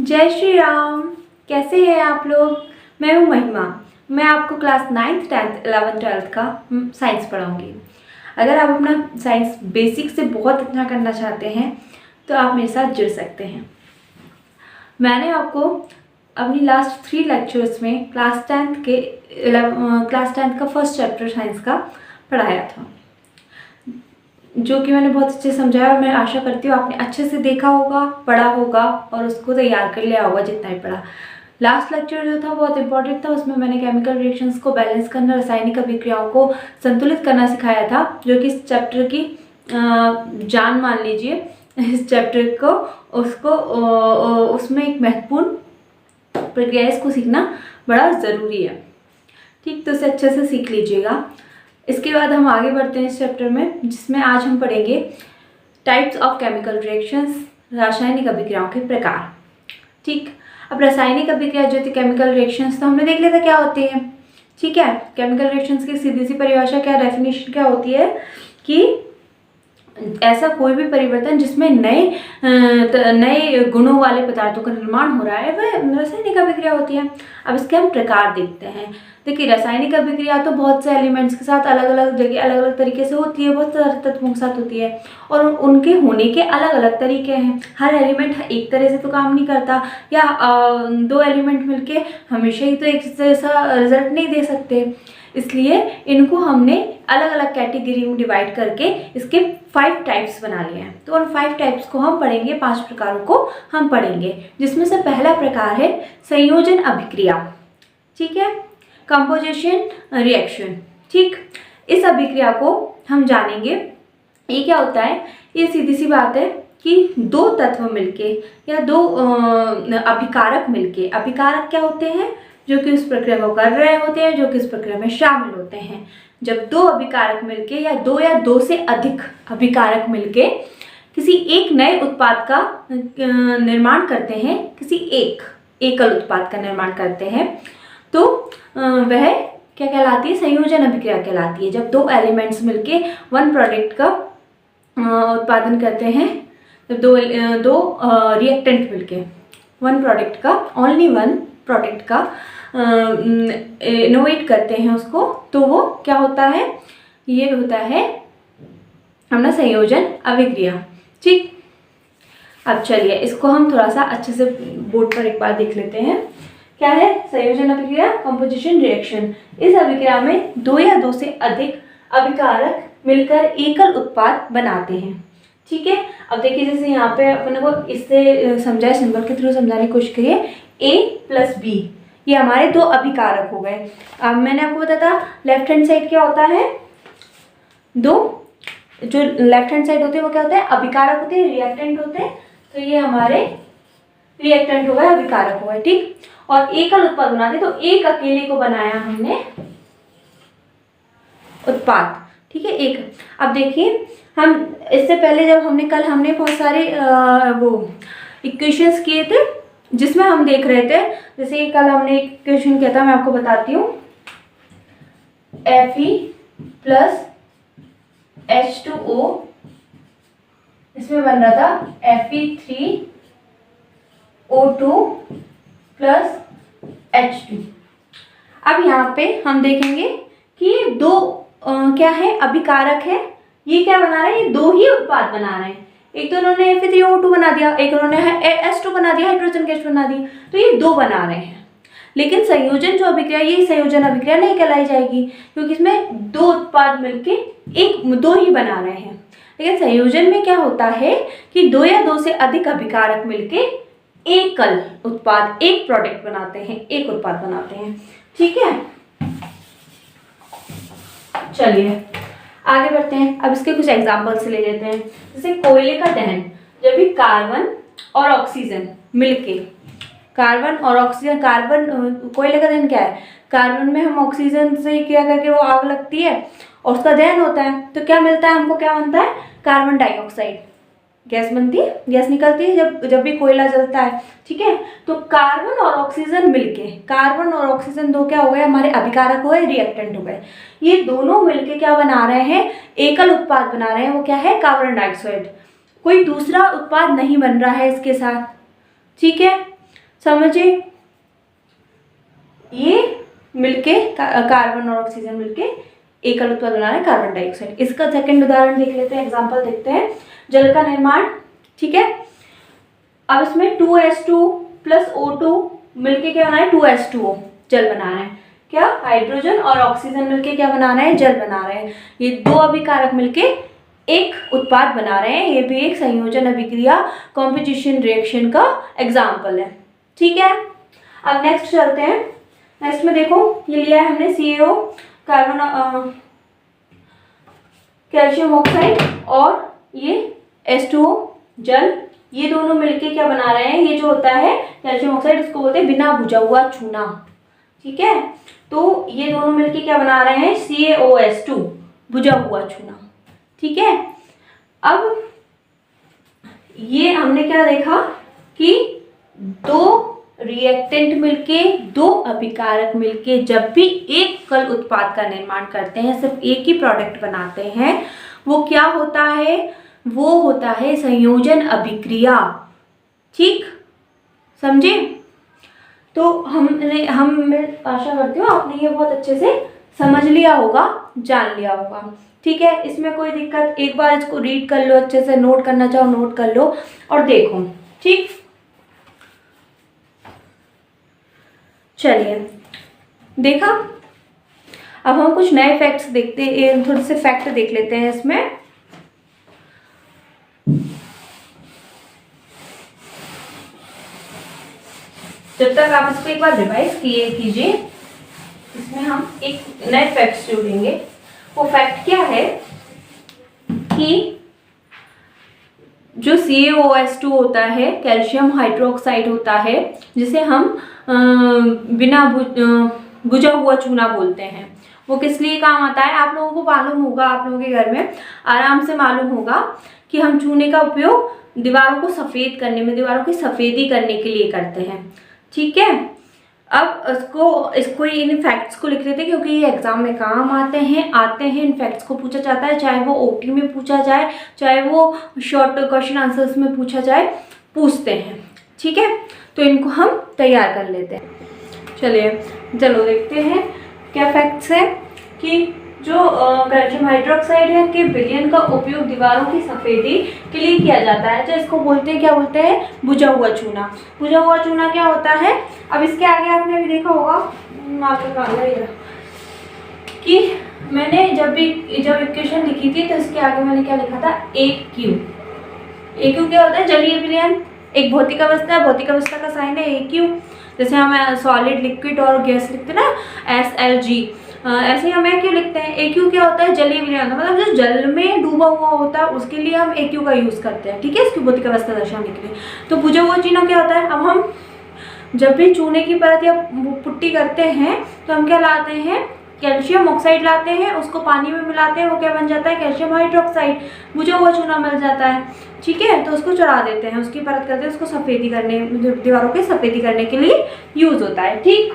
जय श्री राम। कैसे हैं आप लोग। मैं हूँ महिमा। मैं आपको class 9th 10th 11th 12th का साइंस पढ़ाऊँगी। अगर आप अपना साइंस बेसिक से बहुत अच्छा करना चाहते हैं तो आप मेरे साथ जुड़ सकते हैं। मैंने आपको अपनी लास्ट 3 लेक्चर्स में क्लास 10th का फर्स्ट चैप्टर साइंस का पढ़ाया था, जो कि मैंने बहुत अच्छे से समझाया और मैं आशा करती हूँ आपने अच्छे से देखा होगा, पढ़ा होगा और उसको तैयार कर लिया होगा जितना ही पढ़ा। लास्ट लेक्चर जो था बहुत इंपॉर्टेंट था। उसमें मैंने केमिकल रिएक्शंस को बैलेंस करना, रासायनिक अभिक्रियाओं को संतुलित करना सिखाया था, जो कि इस चैप्टर की जान मान लीजिए। इस चैप्टर को उसमें एक महत्वपूर्ण प्रक्रिया, इसको सीखना बड़ा ज़रूरी है। ठीक, तो इसे अच्छे से सीख लीजिएगा। इसके बाद हम आगे बढ़ते हैं इस चैप्टर में, जिसमें आज हम पढ़ेंगे टाइप्स ऑफ केमिकल रिएक्शंस, रासायनिक अभिक्रियाओं के प्रकार। ठीक, अब रासायनिक अभिक्रिया जो थी, केमिकल रिएक्शंस, तो हमने देख लिया था क्या होती है। ठीक है, केमिकल रिएक्शंस की सीधी सी परिभाषा क्या, डेफिनेशन क्या होती है कि ऐसा कोई भी परिवर्तन जिसमें नए गुणों वाले पदार्थों का निर्माण हो रहा है, वह रासायनिक अभिक्रिया होती है। अब इसके हम प्रकार देखते हैं। देखिए, रासायनिक अभिक्रिया तो बहुत से एलिमेंट्स के साथ अलग अलग जगह अलग अलग तरीके से होती है, बहुत सारे तत्वों के साथ होती है और उनके होने के अलग अलग तरीके हैं। हर एलिमेंट एक तरह से तो काम नहीं करता, या 2 एलिमेंट मिलके हमेशा ही तो एक जैसा रिजल्ट नहीं दे सकते। इसलिए इनको हमने अलग अलग कैटेगरी में डिवाइड करके इसके 5 टाइप्स बना लिए हैं। तो उन 5 टाइप्स को हम पढ़ेंगे, 5 प्रकारों को हम पढ़ेंगे, जिसमें से पहला प्रकार है संयोजन अभिक्रिया। ठीक है, कंपोजिशन रिएक्शन। ठीक, इस अभिक्रिया को हम जानेंगे। ये क्या होता है, ये सीधी सी बात है कि 2 तत्व मिलके या 2 अभिकारक मिलके, अभिकारक क्या होते हैं, जो कि उस प्रक्रिया को कर रहे होते हैं, जो कि इस प्रक्रिया में शामिल होते हैं। जब 2 अभिकारक मिलके या 2 से अधिक अभिकारक मिलके किसी एक नए उत्पाद का निर्माण करते हैं, किसी एकल उत्पाद का निर्माण करते हैं, तो वह क्या कहलाती है, संयोजन अभिक्रिया कहलाती है। जब 2 एलिमेंट्स मिलके 1 प्रोडक्ट का उत्पादन करते हैं, जब दो रिएक्टेंट मिलके 1 प्रोडक्ट का, ओनली 1 प्रोडक्ट का इनोवेट करते हैं उसको, तो वो क्या होता है, ये होता है अपना संयोजन अभिक्रिया। ठीक, अब चलिए इसको हम थोड़ा सा अच्छे से बोर्ड पर एक बार देख लेते हैं। क्या है संयोजन अभिक्रिया, कंपोजिशन रिएक्शन। इस अभिक्रिया में 2 या 2 से अधिक अभिकारक मिलकर एकल उत्पाद बनाते हैं। ठीक है, अब देखिए जैसे यहाँ पे अपने को इससे समझाए, सिंबल के थ्रू समझाने की कोशिश करिए। A + B, ये हमारे 2 अभिकारक हो गए। अब मैंने आपको बताया था लेफ्ट हैंड साइड क्या होता है, 2 जो लेफ्ट हैंड साइड होते हैं वो क्या होता है, अभिकारक होते हैं, रिएक्टेंट होते हैं। तो ये हमारे रिएक्टेंट हो गए, अभिकारक हो गए। ठीक, और एकल उत्पाद बनाते, तो एक अकेले को बनाया हमने उत्पाद। ठीक है, एक। अब देखिए, हम इससे पहले जब हमने बहुत सारे वो इक्वेशंस किए थे, जिसमें हम देख रहे थे, जैसे कल हमने एक इक्वेशन किया था, मैं आपको बताती हूँ। Fe + H2O, इसमें बन रहा था Fe3O2 + H2। अब यहाँ पे हम देखेंगे कि ये 2 क्या है, अभिकारक है। ये क्या बना रहे हैं, ये 2 ही उत्पाद बना रहे हैं। एक तो उन्होंने Fe3O2 बना दिया, एक उन्होंने H2 बना दिया, हाइड्रोजन गैस बना दी, तो ये 2 बना रहे हैं। लेकिन संयोजन जो अभिक्रिया, ये संयोजन अभिक्रिया नहीं कहलाई जाएगी, क्योंकि इसमें 2 उत्पाद मिलके 2 ही बना रहे हैं। लेकिन संयोजन में क्या होता है कि 2 या 2 से अधिक अभिकारक मिलके एकल उत्पाद, एक प्रोडक्ट बनाते हैं, एक उत्पाद बनाते हैं। ठीक है, चलिए आगे बढ़ते हैं। अब इसके कुछ एग्जाम्पल्स ले लेते हैं। जैसे कोयले का दहन, जब भी कार्बन और ऑक्सीजन मिलके, कोयले का दहन क्या है, कार्बन में हम ऑक्सीजन से क्या करके वो आग लगती है और उसका दहन होता है, तो क्या मिलता है हमको, क्या बनता है, कार्बन डाइऑक्साइड गैस बनती है, गैस निकलती है जब भी कोयला जलता है। ठीक है, तो कार्बन और ऑक्सीजन मिलके, कार्बन और ऑक्सीजन 2 क्या हो गए, हमारे अभिकारक हो गए, रिएक्टेंट हो गए। ये दोनों मिलके क्या बना रहे हैं, एकल उत्पाद बना रहे हैं। वो क्या है, कार्बन डाइऑक्साइड। कोई दूसरा उत्पाद नहीं बन रहा है इसके साथ। ठीक है, समझिए, ये मिलके कार्बन और ऑक्सीजन मिलके एकल उत्पाद बना रहे हैं कार्बन डाइऑक्साइड। इसका सेकंड उदाहरण देख लेते हैं, एग्जांपल देखते हैं, जल का निर्माण। ठीक है, अब इसमें 2H2 प्लस O2 मिलके क्या बना रहे हैं, 2H2O जल बना रहे हैं। क्या, हाइड्रोजन और ऑक्सीजन मिलके क्या बना रहे हैं, जल बना रहे हैं। ये दो अभिकारक मिलके एक उत्पाद बना रहे हैं। ये भी एक संयोजन अभिक्रिया कॉम्पोजिशन रिएक्शन का एग्जाम्पल है। ठीक है, अब नेक्स्ट चलते हैं। नेक्स्ट में देखो, ये लिया है हमने CaO कार्बन कैल्शियम ऑक्साइड और ये H2O जल, ये दोनों मिलके क्या बना रहे हैं, ये जो होता है कैल्शियम ऑक्साइड, इसको बोलते हैं बिना बुझा हुआ चूना। ठीक है, तो ये दोनों मिलके क्या बना रहे हैं, CaOH2 बुझा हुआ चूना। ठीक है, अब ये हमने क्या देखा कि दो रिएक्टेंट मिलके, दो अभिकारक मिलके जब भी एक कल उत्पाद का निर्माण करते हैं, सिर्फ एक ही प्रोडक्ट बनाते हैं, वो क्या होता है, वो होता है संयोजन अभिक्रिया। ठीक, समझे? तो मैं आशा करती हूँ आपने ये बहुत अच्छे से समझ लिया होगा, जान लिया होगा। ठीक है, इसमें कोई दिक्कत, एक बार इसको रीड कर लो अच्छे से, नोट करना चाहो नोट कर लो और देखो। ठीक, चलिए, देखा। अब हम कुछ नए फैक्ट्स देखते हैं, थोड़े से फैक्ट देख लेते हैं इसमें। जब तक आप इसको एक बार रिवाइज कीजिए, इसमें हम एक नए फैक्ट्स जोड़ेंगे। वो फैक्ट क्या है कि जो CaOH2 होता है, कैल्शियम हाइड्रोक्साइड होता है, जिसे हम बिना बुझा हुआ चूना बोलते हैं, वो किस लिए काम आता है, आप लोगों को मालूम होगा, आप लोगों के घर में आराम से मालूम होगा कि हम चूने का उपयोग दीवारों को सफ़ेद करने में, दीवारों की सफ़ेदी करने के लिए करते हैं। ठीक है, अब इसको इन फैक्ट्स को लिख लेते हैं क्योंकि ये एग्जाम में काम आते हैं। इन फैक्ट्स को पूछा जाता है, चाहे वो OT में पूछा जाए, चाहे वो शॉर्ट क्वेश्चन आंसर्स में पूछा जाए, पूछते हैं। ठीक है, तो इनको हम तैयार कर लेते हैं। चलो देखते हैं क्या फैक्ट्स है कि जो कैल्शियम हाइड्रोक्साइड है के विलयन का उपयोग दीवारों की सफ़ेदी के लिए किया जाता है। तो इसको बोलते हैं, क्या बोलते हैं, बुझा हुआ चूना। बुझा हुआ चूना क्या होता है, अब इसके आगे आपने भी देखा होगा कि मैंने जब इक्वेशन लिखी थी तो इसके आगे मैंने क्या लिखा था, AQ क्या होता है, जलीय विलयन। एक भौतिक अवस्था है, भौतिक अवस्था का साइन है AQ। जैसे हम सॉलिड, लिक्विड और गैस लिखते हैं ना, SLG, ऐसे ही हम AQ लिखते हैं। AQ क्या होता है, जलीय विलयन, मतलब जो जल में डूबा हुआ होता है उसके लिए हम AQ का यूज़ करते हैं। ठीक है, इसकी भौतिक अवस्था दर्शाने के लिए। तो बुझा हुआ चूना क्या होता है, अब हम जब भी चूने की परत या पुट्टी करते हैं तो हम क्या लाते हैं, कैल्शियम ऑक्साइड लाते हैं, उसको पानी में मिलाते हैं, वो क्या बन जाता है, कैल्शियम हाइड्रोक्साइड, बुझा हुआ चूना मिल जाता है। ठीक है, तो उसको चढ़ा देते हैं, उसकी परत करते हैं, उसको सफ़ेदी करने, दीवारों की सफ़ेदी करने के लिए यूज़ होता है। ठीक,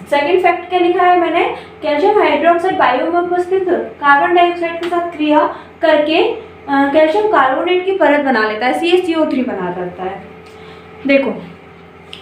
सेकंड फैक्ट क्या लिखा है मैंने, कैल्शियम हाइड्रोक्साइड वायु में उपस्थित कार्बन डाइऑक्साइड के साथ क्रिया करके कैल्शियम कार्बोनेट की परत बना लेता है, CaCO3 बना देता है। देखो,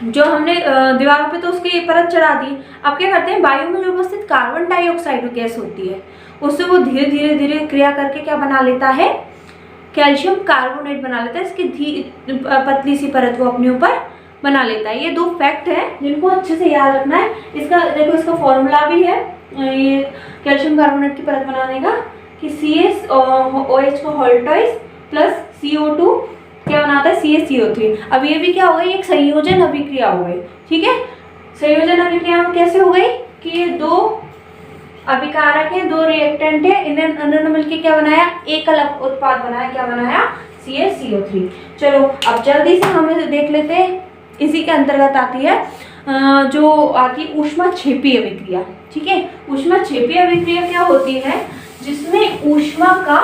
जो हमने दीवारों पे तो उसकी परत चढ़ा दी, अब क्या करते हैं, वायु में जो उपस्थित कार्बन डाइऑक्साइड गैस होती है उससे वो धीरे धीरे क्रिया करके क्या बना लेता है, कैल्शियम कार्बोनेट बना लेता है। इसकी पतली सी परत वो अपने ऊपर बना लेता है। ये दो फैक्ट है जिनको अच्छे से याद रखना है। इसका देखो, इसका फॉर्मूला भी है ये कैल्शियम कार्बोनेट की परत बनाने का कि CaOH को होल्टॉइस प्लस CO2 क्या बनाता है, CaCO3। अब ये भी क्या हो गई, एक संयोजन अभिक्रिया हो गई। ठीक है, संयोजन अभिक्रिया में कैसे हो गई कि ये दो अभिकारक है, दो रिएक्टेंट है, इन्होंने मिलकर क्या बनाया, एक अलग उत्पाद बनाया, क्या बनाया, CaCO3। चलो अब जल्दी से हमें देख लेते हैं, इसी के अंतर्गत आती है जो आती ऊष्माक्षेपी अभिक्रिया। ठीक है, ऊष्माक्षेपी अभिक्रिया क्या होती है, जिसमें ऊष्मा का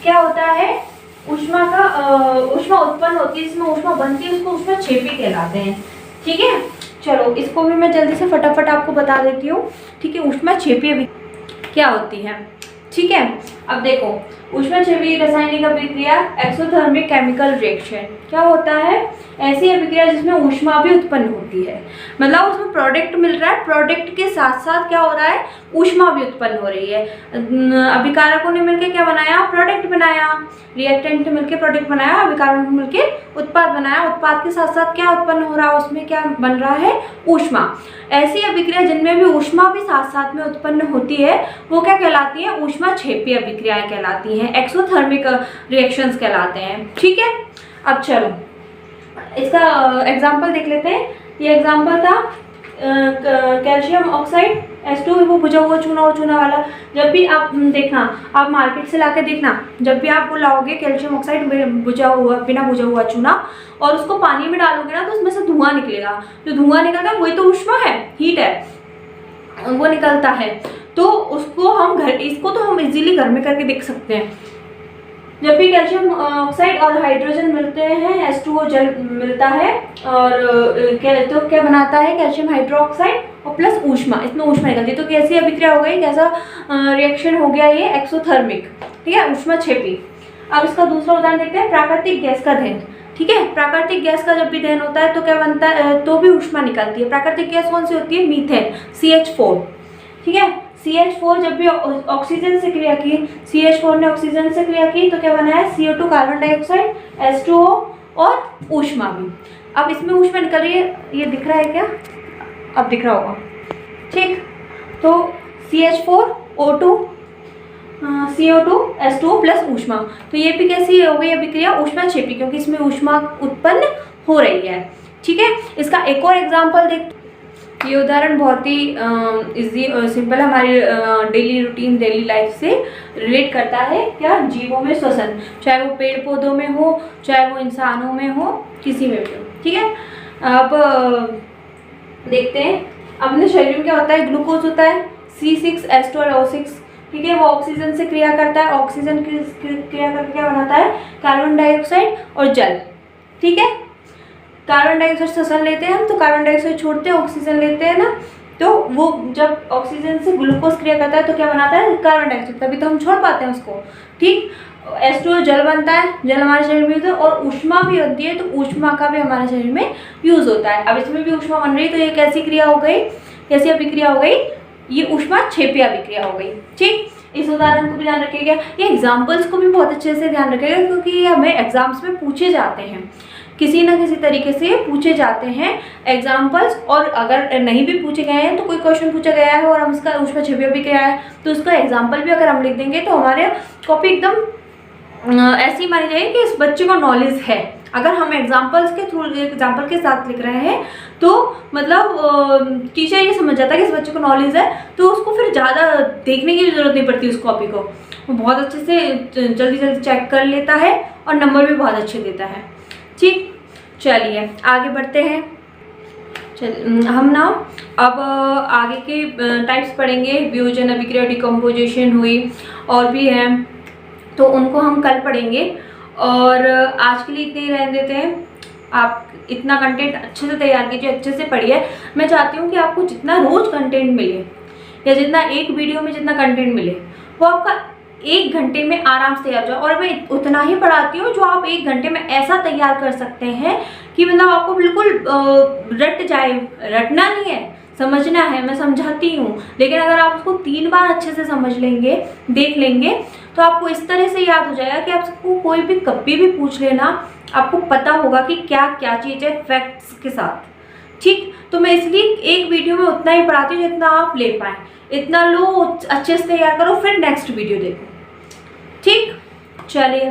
क्या होता है, ऊष्मा उत्पन्न होती है, इसमें ऊष्मा बनती है, उसको ऊष्माक्षेपी कहलाते हैं। ठीक है, चलो इसको भी मैं जल्दी से फटाफट आपको बता देती हूँ। ठीक है, ऊष्माक्षेपी अभिक्रिया क्या होती है। ठीक है, अब देखो, ऊष्माक्षेपी रासायनिक अभिक्रिया एक्सोथर्मिक केमिकल रिएक्शन क्या होता है? ऐसी अभिक्रिया जिसमें ऊष्मा भी उत्पन्न होती है, मतलब उसमें प्रोडक्ट मिल रहा है, प्रोडक्ट के साथ साथ क्या हो रहा है, ऊष्मा भी उत्पन्न हो रही है। अभिकारकों ने मिलकर क्या बनाया? प्रोडक्ट बनाया। रिएक्टेंट ने मिलकर प्रोडक्ट बनाया, अभिकारकों ने मिलकर उत्पाद बनाया। उत्पाद के साथ साथ क्या उत्पन्न हो रहा है? उसमें क्या बन रहा है? ऊष्मा। ऐसी अभिक्रिया जिनमें भी ऊष्मा भी साथ साथ में उत्पन्न होती है वो क्या कहलाती है? ऊष्माक्षेपी अभिक्रियाएं कहलाती हैं, एक्सोथर्मिक रिएक्शंस कहलाते हैं। ठीक है, अब चलो इसका एग्जाम्पल देख लेते हैं। ये एग्जाम्पल था कैल्शियम ऑक्साइड H2, वो बुझा हुआ चूना और चूना वाला। जब भी आप देखना, आप मार्केट से लाके देखना, जब भी आप लाओगे कैल्शियम ऑक्साइड बुझा हुआ, बिना बुझा हुआ चूना, और उसको पानी में डालोगे ना तो उसमें से धुआं निकलेगा। जो धुआं निकलता है वही तो ऊष्मा है, हीट है, वो निकलता है। तो उसको हम इसको तो हम इजीली घर में करके देख सकते हैं। जब भी कैल्शियम ऑक्साइड और हाइड्रोजन मिलते हैं, H2O जल मिलता है, और तो क्या बनाता है? कैल्शियम हाइड्रोक्साइड और प्लस ऊष्मा, इसमें ऊष्मा निकलती है। तो कैसी अभिक्रिया हो गई? कैसा रिएक्शन हो गया ये? एक्सोथर्मिक, ठीक है, ऊष्माक्षेपी। अब इसका दूसरा उदाहरण देखते हैं, प्राकृतिक गैस का दहन। ठीक है, प्राकृतिक गैस का जब भी दहन होता है तो क्या बनता है? तो भी ऊष्मा निकलती है। प्राकृतिक गैस कौन सी होती है? Methane, CH4। ठीक है, CH4 जब भी ऑक्सीजन से क्रिया की, CH4 ने ऑक्सीजन से क्रिया की तो क्या बना है? CO2 कार्बन डाइऑक्साइड, H2O और ऊष्मा भी। अब इसमें ऊष्मा निकल रही है, ये दिख रहा है क्या? अब दिख रहा होगा, ठीक। तो CH4O2 CO2 H2O प्लस ऊष्मा, तो ये भी कैसी हो गई अभिक्रिया? ऊष्माक्षेपी, क्योंकि इसमें ऊष्मा उत्पन्न हो रही है। ठीक है, इसका एक और एग्जाम्पल देखते। ये उदाहरण बहुत ही इजी और सिंपल, हमारी डेली रूटीन, डेली लाइफ से रिलेट करता है। क्या? जीवों में श्वसन, चाहे वो पेड़ पौधों में हो, चाहे वो इंसानों में हो, किसी में भी हो। ठीक है, अब देखते हैं अपने शरीर में क्या होता है। ग्लूकोज होता है, C6H12 और O6। ठीक है, वो ऑक्सीजन से क्रिया करता है, ऑक्सीजन की क्रिया करके क्या बनाता है? कार्बन डाइऑक्साइड और जल। ठीक है, कार्बन डाइऑक्साइड श्वसन लेते हैं हम, तो कार्बन डाइऑक्साइड छोड़ते हैं, ऑक्सीजन लेते हैं ना, तो वो जब ऑक्सीजन से ग्लूकोज क्रिया करता है तो क्या बनाता है? कार्बन डाइऑक्साइड, तभी तो हम छोड़ पाते हैं उसको। ठीक, H2O जल बनता है, जल हमारे शरीर में यूज है, और ऊष्मा भी होती है, तो ऊष्मा का भी हमारे शरीर में यूज होता है। अब इसमें भी ऊष्मा बन रही है, तो ये कैसी क्रिया हो गई? कैसी अभिक्रिया हो गई? ये ऊष्माक्षेपी अभिक्रिया हो गई। ठीक, इस उदाहरण को भी ध्यान रखिएगा, ये एग्जाम्पल्स को भी बहुत अच्छे से ध्यान रखिएगा, क्योंकि ये हमें एग्जाम्स में पूछे जाते हैं, किसी ना किसी तरीके से पूछे जाते हैं एग्जाम्पल्स। और अगर नहीं भी पूछे गए हैं तो कोई क्वेश्चन पूछा गया है और हम उसका ऊष्माक्षेपी अभिक्रिया है तो उसका एग्जाम्पल भी अगर हम लिख देंगे तो हमारे कॉपी एकदम ऐसी मानी जाएगी कि इस बच्चे को नॉलेज है। अगर हम एग्जाम्पल्स के थ्रू, एग्जाम्पल के साथ लिख रहे हैं तो मतलब टीचर ये समझ जाता है कि इस बच्चे को नॉलेज है, तो उसको फिर ज़्यादा देखने की जरूरत नहीं पड़ती उस कॉपी को, वो बहुत अच्छे से जल्दी जल्दी चेक कर लेता है और नंबर भी बहुत अच्छे देता है। ठीक, चलिए आगे बढ़ते हैं। हम ना अब आगे के टाइप्स पढ़ेंगे। वियोजन अभिक्रिया, डिकम्पोजिशन हुई और भी हैं, तो उनको हम कल पढ़ेंगे। और आज के लिए इतने ही रहने देते हैं। आप इतना कंटेंट अच्छे से तैयार कीजिए, अच्छे से पढ़िए। मैं चाहती हूँ कि आपको जितना रोज़ कंटेंट मिले या जितना एक वीडियो में जितना कंटेंट मिले वो आपका 1 घंटे में आराम से तैयार हो जाए। और मैं उतना ही पढ़ाती हूँ जो आप 1 घंटे में ऐसा तैयार कर सकते हैं कि मतलब आपको बिल्कुल रट जाए। रटना नहीं है, समझना है, मैं समझाती हूँ, लेकिन अगर आप उसको 3 बार अच्छे से समझ लेंगे, देख लेंगे, तो आपको इस तरह से याद हो जाएगा कि आपको कोई भी कभी भी पूछ लेना, आपको पता होगा कि क्या क्या चीज़ है फैक्ट्स के साथ। ठीक, तो मैं इसलिए एक वीडियो में उतना ही पढ़ाती हूँ जितना आप ले पाएँ। इतना लो, अच्छे से तैयार करो, फिर नेक्स्ट वीडियो देखो। ठीक, चलिए,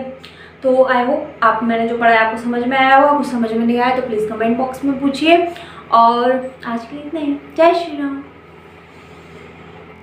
तो आई होप आप मैंने जो पढ़ाया आपको समझ में आया होगा। कुछ समझ में नहीं आया तो प्लीज़ कमेंट बॉक्स में पूछिए। और आज के लिए इतना ही। जय श्री राम।